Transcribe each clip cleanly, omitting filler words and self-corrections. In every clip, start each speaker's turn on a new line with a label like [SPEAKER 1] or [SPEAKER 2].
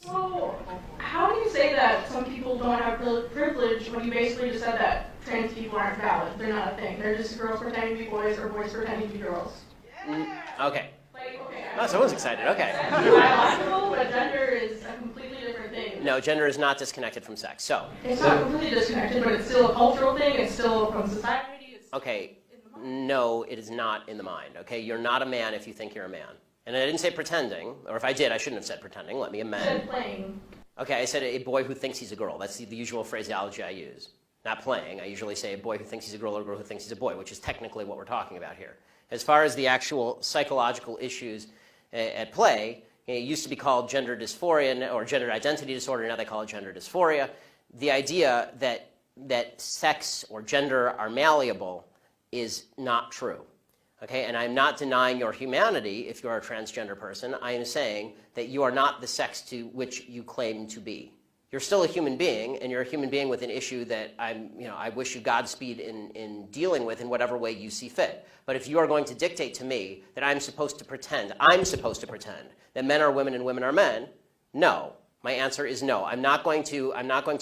[SPEAKER 1] So, how do you say that some people don't have privilege when you basically just said that trans people aren't valid? They're not a thing. They're just girls pretending to be boys or boys pretending to be girls.
[SPEAKER 2] Okay.
[SPEAKER 1] Like, okay.
[SPEAKER 2] Oh, someone's excited. Okay.
[SPEAKER 1] Biological, but gender is a completely different thing.
[SPEAKER 2] No, gender is not disconnected from sex. So.
[SPEAKER 1] It's not completely disconnected, but it's still a cultural thing. It's still from society. It's
[SPEAKER 2] Okay. No, it is not in the mind. Okay, you're not a man if you think you're a man. And I didn't say pretending, or if I did, I shouldn't have said pretending. Let me amend.
[SPEAKER 1] You said playing.
[SPEAKER 2] Okay, I said a boy who thinks he's a girl. That's the usual phraseology I use. Not playing. I usually say a boy who thinks he's a girl or a girl who thinks he's a boy, which is technically what we're talking about here. As far as the actual psychological issues at play, it used to be called gender dysphoria or gender identity disorder. Now they call it gender dysphoria. The idea that sex or gender are malleable is not true. Okay, and I'm not denying your humanity if you're a transgender person. I am saying that you are not the sex to which you claim to be. You're still a human being, and you're a human being with an issue that I wish you Godspeed in dealing with in whatever way you see fit. But if you are going to dictate to me that I'm supposed to pretend that men are women and women are men, no. My answer is no. I'm not going to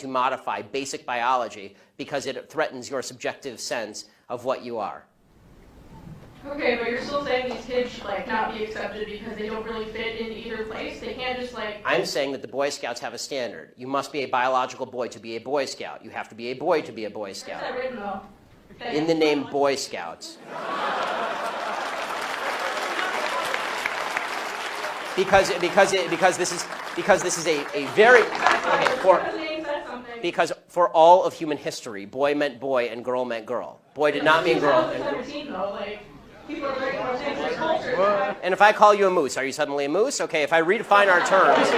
[SPEAKER 2] modify basic biology because it threatens your subjective sense of what you are.
[SPEAKER 1] Okay, but you're still saying these kids should not be accepted because they don't really fit in either place? They can't just
[SPEAKER 2] I'm saying that the Boy Scouts have a standard. You must be a biological boy to be a Boy Scout. You have to be a boy to be a Boy Scout.
[SPEAKER 1] Where's that written, though? Okay.
[SPEAKER 2] In the name Boy Scouts. Because this is a very because for all of human history, boy meant boy and girl meant girl. Boy did not mean girl. And if I call you a moose, are you suddenly a moose? Okay, if I redefine our terms.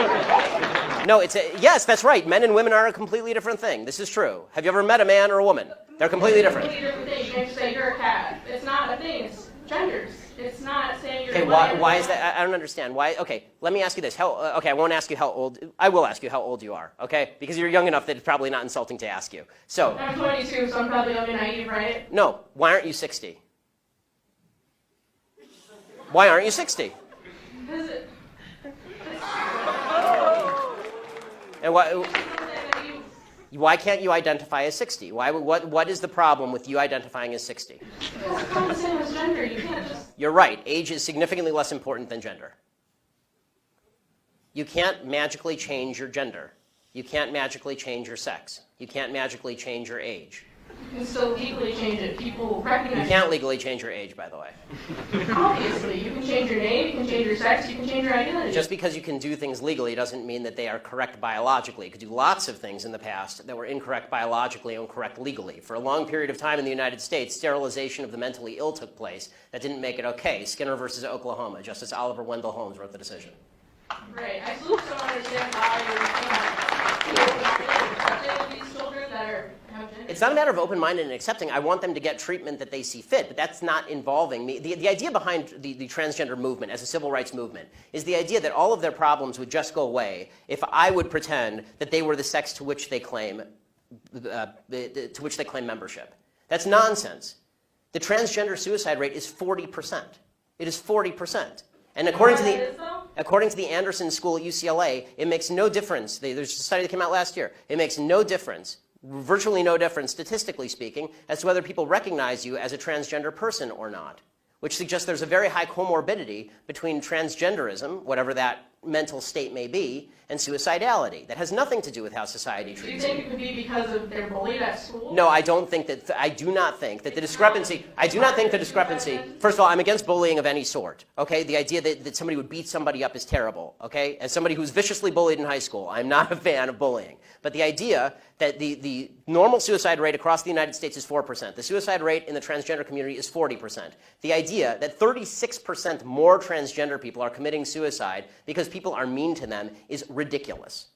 [SPEAKER 2] No, yes, that's right. Men and women are a completely different thing. This is true. Have you ever met a man or a woman? They're completely different.
[SPEAKER 1] Completely different thing. You can't just say you're a cat. It's not a thing. It's genders. It's not saying you're.
[SPEAKER 2] Okay, why is that? I don't understand. Why? Okay, let me ask you this. Okay, I won't ask you how old. I will ask you how old you are. Okay, because you're young enough that it's probably not insulting to ask you. So.
[SPEAKER 1] I'm 22, so I'm probably young and naive, right?
[SPEAKER 2] No. Why aren't you 60? Why aren't you 60?
[SPEAKER 1] Because it.
[SPEAKER 2] And why can't you identify as 60? What is the problem with you identifying as 60?
[SPEAKER 1] It's not the same as gender. You can't just.
[SPEAKER 2] You're right. Age is significantly less important than gender. You can't magically change your gender. You can't magically change your sex. You can't magically change your age.
[SPEAKER 1] You can still legally change it. People recognize.
[SPEAKER 2] You can't legally change your age, by the way.
[SPEAKER 1] Obviously, you can change your name, you can change your sex, you can change your identity.
[SPEAKER 2] Just because you can do things legally doesn't mean that they are correct biologically. You could do lots of things in the past that were incorrect biologically and incorrect legally. For a long period of time in the United States, sterilization of the mentally ill took place. That didn't make it okay. Skinner versus Oklahoma. Justice Oliver Wendell Holmes wrote the decision.
[SPEAKER 1] Right. I still don't understand why you're accepting these children that are.
[SPEAKER 2] It's not a matter of open-minded and accepting. I want them to get treatment that they see fit, but that's not involving me. The idea behind the transgender movement as a civil rights movement is the idea that all of their problems would just go away if I would pretend that they were the sex to which they claim membership. That's nonsense. The transgender suicide rate is 40%. It is 40%. And according to the Anderson School at UCLA, it makes no difference. There's a study that came out last year. It makes no difference, virtually no difference, statistically speaking, as to whether people recognize you as a transgender person or not, which suggests there's a very high comorbidity between transgenderism, whatever that mental state may be, and suicidality. That has nothing to do with how society treats
[SPEAKER 1] you. Do you think it could be because of they're bullied at school?
[SPEAKER 2] No, I don't think that. I do not think that the discrepancy. I do not think the discrepancy. First of all, I'm against bullying of any sort. Okay, the idea that somebody would beat somebody up is terrible. Okay, as somebody who's viciously bullied in high school, I'm not a fan of bullying. But the idea that the normal suicide rate across the United States is 4%. The suicide rate in the transgender community is 40%. The idea that 36% more transgender people are committing suicide because people are mean to them is ridiculous.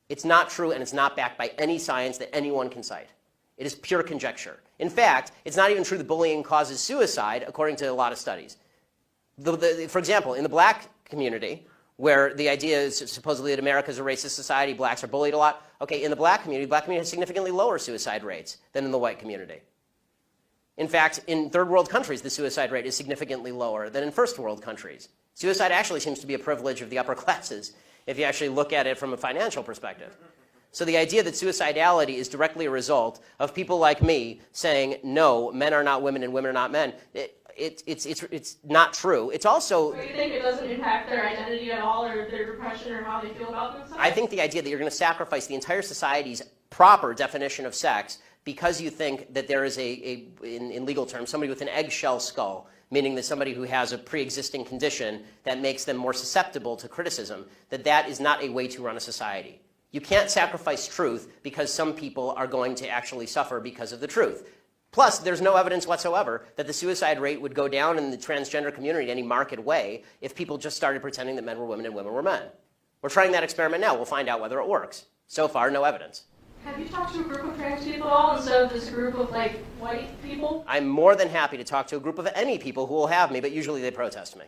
[SPEAKER 2] It's not true, and it's not backed by any science that anyone can cite. It is pure conjecture. In fact, it's not even true that bullying causes suicide, according to a lot of studies. For example, in the black community, where the idea is supposedly that America is a racist society, blacks are bullied a lot. Okay, in the black community has significantly lower suicide rates than in the white community. In fact, in third world countries, the suicide rate is significantly lower than in first world countries. Suicide actually seems to be a privilege of the upper classes if you actually look at it from a financial perspective. So the idea that suicidality is directly a result of people like me saying, no, men are not women and women are not men, it's not true. It's also...
[SPEAKER 1] So you think it doesn't impact their identity at all, or their depression, or how they feel about themselves?
[SPEAKER 2] I think the idea that you're going to sacrifice the entire society's proper definition of sex because you think that there is in legal terms, somebody with an eggshell skull, meaning that somebody who has a pre-existing condition that makes them more susceptible to criticism, that is not a way to run a society. You can't sacrifice truth because some people are going to actually suffer because of the truth. Plus, there's no evidence whatsoever that the suicide rate would go down in the transgender community in any marked way if people just started pretending that men were women and women were men. We're trying that experiment now. We'll find out whether it works. So far, no evidence.
[SPEAKER 1] Have you talked to a group of trans people at all instead of this group of, like, white people?
[SPEAKER 2] I'm more than happy to talk to a group of any people who will have me, but usually they protest me.